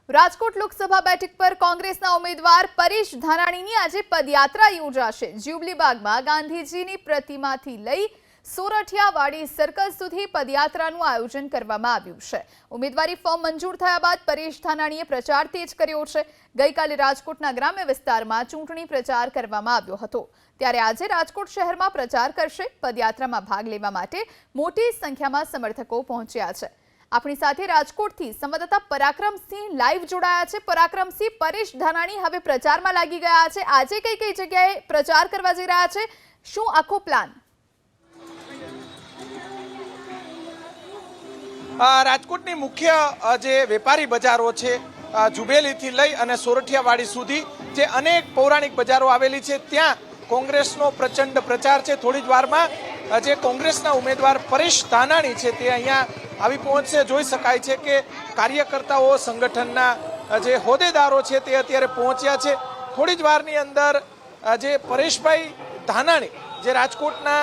રાજકોટ લોકસભા બેઠક પર કોંગ્રેસના ઉમેદવાર પરેશ ધાનાણીની આજે પદયાત્રા યોજાશે। જ્યુબલીબાગમાં ગાંધીજીની પ્રતિમાથી લઈ સોરઠિયાવાડી સર્કલ સુધી પદયાત્રાનું આયોજન કરવામાં આવ્યું છે। ઉમેદવારી ફોર્મ મંજૂર થયા બાદ પરેશ ધાનાણીએ પ્રચાર તેજ કર્યો છે। ગઈકાલે રાજકોટના ગ્રામ્ય વિસ્તારમાં ચૂંટણી પ્રચાર કરવામાં આવ્યો હતો, ત્યારે આજે રાજકોટ શહેરમાં પ્રચાર કરશે। પદયાત્રામાં ભાગ લેવા માટે મોટી સંખ્યામાં સમર્થકો પહોંચ્યા છે। अपनी साथे राजकोटथी संवाददाता पराक्रमसिंह लाइव जोड़ाया छे। पराक्रमसिंह, परेश धानाणी हवे प्रचारमां लागी गया छे। आजे कई कई जग्याए प्रचार करवा जई रह्या छे, शुं आखो प्लान? राजकोटनी मुख्य जे वेपारी बजारो छे जुबेलीथी लई अने सोरठियावाड़ी सुधी जे अनेक पौराणिक बजारो आवेली छे त्यां कोंग्रेसनो प्रचंड प्रचार छे। थोड़ी ज वारमां जे कोंग्रेसना उमेदवार परेश धानाणी छे ते अहींया આવી પહોંચશે। જોઈ શકાય છે કે કાર્યકર્તાઓ સંગઠનના જે હોદ્દેદારો છે તે અત્યારે પહોંચ્યા છે। થોડી જ વારની અંદર જે પરેશભાઈ ધાનાણી જે રાજકોટના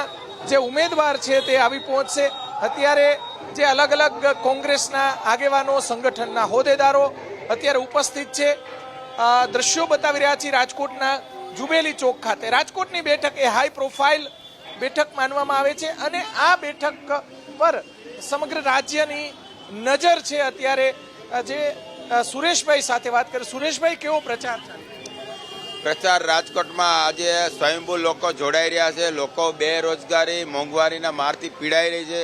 જે ઉમેદવાર છે તે આવી પહોંચશે। અત્યારે જે અલગ અલગ કોંગ્રેસના આગેવાનો સંગઠનના હોદ્દેદારો અત્યારે ઉપસ્થિત છે। દ્રશ્યો બતાવી રહ્યા છીએ રાજકોટના જુબેલી ચોક ખાતે। રાજકોટની બેઠક એ હાઈ પ્રોફાઇલ બેઠક માનવામાં આવે છે અને આ બેઠક પર समग्र राज्यनी नजर छे। अत्यारे जे सुरेशभाई साथे बात करे। सुरेशभाई, केवो प्रचार प्रचार राजकोट में आज स्वयंभू लोग जोड़ाई रह्या छे। लोको बेरोजगारी मोंघवारीना मारथी पीड़ाई रही है।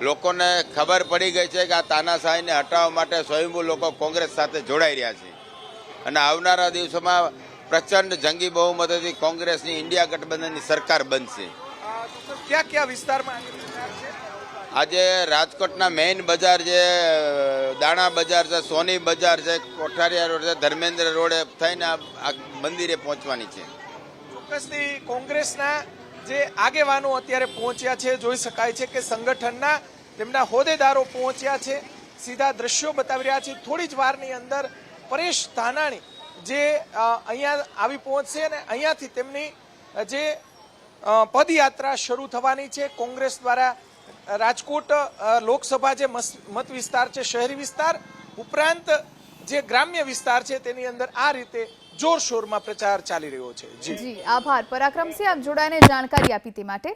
लोकोने खबर पड़ी गई है कि आ तानाशाही ने हटाववा माटे स्वयंभू लोग कोंग्रेस साथे जोड़ाई रह्या छे अने आवनारा दिवसोमां प्रचंड जंगी बहुमतथी कोंग्रेसनी इंडिया गठबंधननी सरकार बनशे। क्या क्या विस्तार में आज राजकोटना मेन बजार जे दाणा बजार है, सोनी बजार है, कोठारिया रोड है, धर्मेंद्र रोड थईने आ मंदिरे पहोंचवानी छे। ચોક્કસથી કોંગ્રેસના જે આગેવાનો અત્યારે પહોંચ્યા છે। જોઈ શકાય છે કે સંગઠનના તેમના હોદ્દેદારો પહોંચ્યા છે। સીધા દ્રશ્યો બતાવી રહ્યા છે। થોડી જ વારની અંદર પરેશ ધાનાણી જે અહીંયા આવી પહોંચશે અને અહીંયાથી તેમની જે પદયાત્રા શરૂ થવાની છે। કોંગ્રેસ દ્વારા राजकोट लोकसभा जे मत विस्तार है, शहरी विस्तार उपरांत जे ग्राम्य विस्तार है तेनी अंदर आ रीते जोरशोर में प्रचार चाली रह्यो छे। जी आभार पराक्रमसिंह, आप जोड़ाने जानकारी आपी ते माटे।